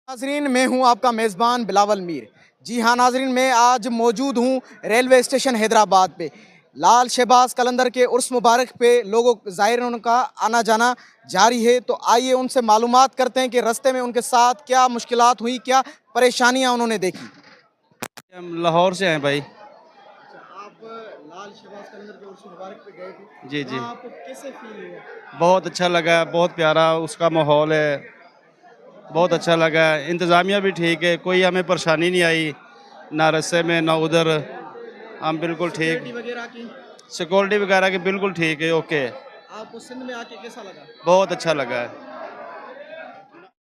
नाजरीन, मैं हूं आपका मेज़बान बिलावल मीर। जी हाँ नाजरीन, मैं आज मौजूद हूं रेलवे स्टेशन हैदराबाद पे। लाल शहबाज कलंदर के उर्स मुबारक पे लोगों ज़ाहिरन का आना जाना जारी है। तो आइए उनसे मालूमात करते हैं कि रास्ते में उनके साथ क्या मुश्किलात हुई, क्या परेशानियां उन्होंने देखी। हम लाहौर से हैं भाई। आप लाल शहबाज कलंदर के उर्स मुबारक पे गए थे, जी जी, वहाँ आपको कैसे फील हुआ? बहुत अच्छा लगा, बहुत प्यारा उसका माहौल है, बहुत अच्छा लगा। इंतज़ामिया भी ठीक है, कोई हमें परेशानी नहीं आई, ना रस्ते में ना उधर। हम बिल्कुल ठीक, सिक्योरिटी वगैरह की सिक्योरिटी वगैरह की बिल्कुल ठीक है, ओके। आपको सिंध में आके कैसा लगा? बहुत अच्छा लगा है।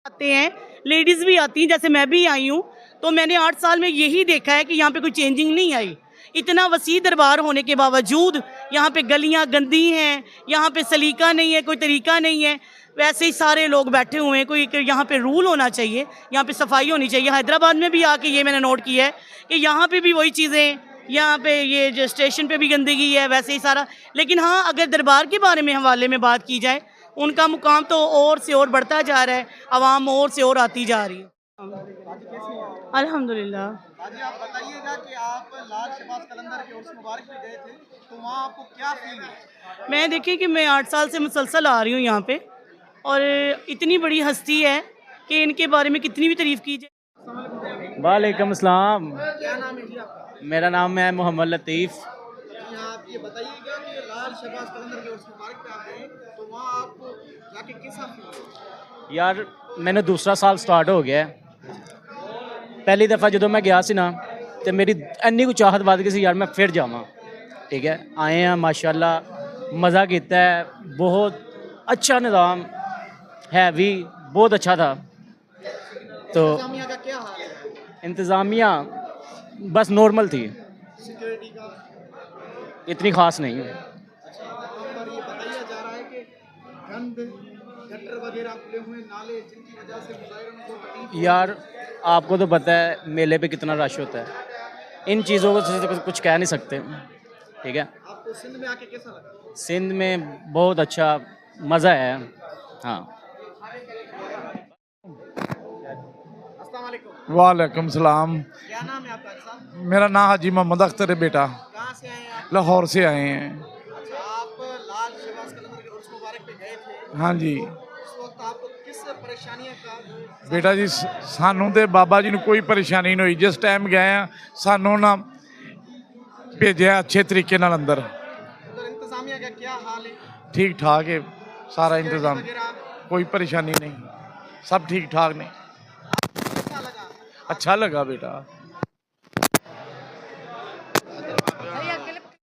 आते हैं, लेडीज़ भी आती हैं, जैसे मैं भी आई हूँ। तो मैंने 8 साल में यही देखा है कि यहाँ पे कोई चेंजिंग नहीं आई। इतना वसी दरबार होने के बावजूद यहाँ पे गलियाँ गंदी हैं, यहाँ पे सलीका नहीं है, कोई तरीका नहीं है। वैसे ही सारे लोग बैठे हुए हैं। कोई यहाँ पे रूल होना चाहिए, यहाँ पे सफाई होनी चाहिए। हैदराबाद में भी आके ये मैंने नोट किया है कि यहाँ पे भी वही चीज़ें, यहाँ पे ये जो स्टेशन पे भी गंदगी है, वैसे ही सारा। लेकिन हाँ, अगर दरबार के बारे में हवाले में बात की जाए, उनका मुकाम तो और से और बढ़ता जा रहा है, आवाम और से और आती जा रही है। अल्हम्दुलिल्लाह। हाजी, आप बताइएगा कि आप लाल शहबाज कलंदर के उर्स मुबारक पे गए थे, तो वहाँ आपको क्या फील हुआ? मैं देखिए कि मैं 8 साल से मुसलसल आ रही हूँ यहाँ पे, और इतनी बड़ी हस्ती है कि इनके बारे में कितनी भी तारीफ़ की जाए। वालेकुम अस्सलाम। क्या नाम है जी आपका? मेरा नाम है मोहम्मद लतीफ़। जी हाँ, आप ये बताइएगा कि लाल शहबाज कलंदर के उर्स मुबारक पे आप गए, तो वहाँ आपको जाके कैसा फील हुआ? यार मैंने दूसरा साल स्टार्ट हो गया है। पहली दफ़ा जो मैं गया सी ना, तो मेरी इन्नी कुछ चाहत बद गई सी यार मैं फिर जावां। ठीक है, आए हैं माशाल्लाह, मज़ा किया है, बहुत अच्छा निज़ाम है भी, बहुत अच्छा था। तो इंतजामिया का क्या हाल है? इंतज़ामिया बस नॉर्मल थी, सिक्योरिटी का? इतनी ख़ास नहीं है। अच्छा, वहाँ पर ये बताया जा रहा है कि गंद गटर वगैरह खुले हुए नाले, जिनकी वजह से मुजाहिरों को तकलीफ। यार आपको तो पता है मेले पे कितना रश होता है, इन चीज़ों को से कुछ कह नहीं सकते। ठीक है, आपको सिंध में आके कैसा लगा? सिंध में बहुत अच्छा मज़ा है। हाँ, अस्सलाम वालेकुम। वालेकुम सलाम। क्या नाम है आपका साहब? मेरा नाम हाजी मोहम्मद अख्तर है बेटा। कहाँ से आए हैं आप? लाहौर से आए हैं। अच्छा, आप लाल शहबाज कलंदर के उर्स मुबारक पे गए थे, हाँ जी उस वक्त आपको किस परेशानियों का बेटा जी, सानू ते बाबा जी ने कोई परेशानी नहीं हुई। जिस टाइम गए हैं सानू ना भेजा अच्छे तरीके नाल अंदर, उधर इंतजामिया का क्या हाल है? ठीक ठाक है सारा इंतज़ाम, वगैरह कोई परेशानी नहीं, सब ठीक ठाक नहीं। कैसा लगा? अच्छा लगा बेटा।